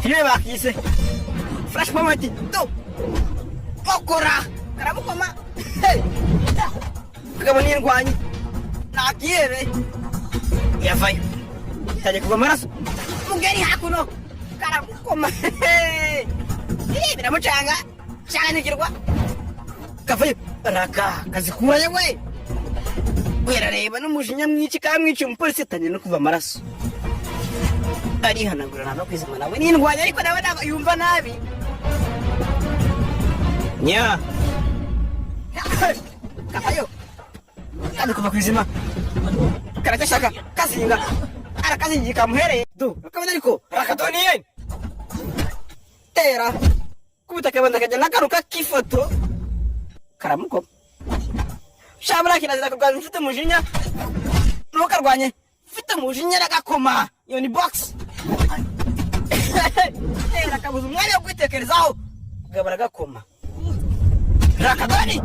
Reba akise. Flash moment. Tu. Okora. Karamukoma. Hey. Kagabani ndwanyi. Nagiye. Yavayo. Taje kuva maraso. Mugeri hakuno. Karamukoma. Hey. Biramucanga. Cyane kirwa. Kavayo. Raka kazikura yewe. Werareba n'umujinya mwiki kamwica umupolisi tanye no kuva maraso. Ari hanagurana no kwizima nawe n'indwanya ariko nawe yumva nabi. Nya. Kavayo. Kandi kuva kwizima. Karakashaka kazinga. Arakazinga muhereye. Do, ukabona ariko rakatoniye. Tera. Kubutaka banda kajya nakaruka kifoto. Karamuko. Shabra kinazira kugana mfite mujinya. Ntukarwanye. Mfite mujinya ragakoma. Iyo ni box. Rakabuza umwanya wo kwitekerezaho. Gabara gakoma. Rakadani.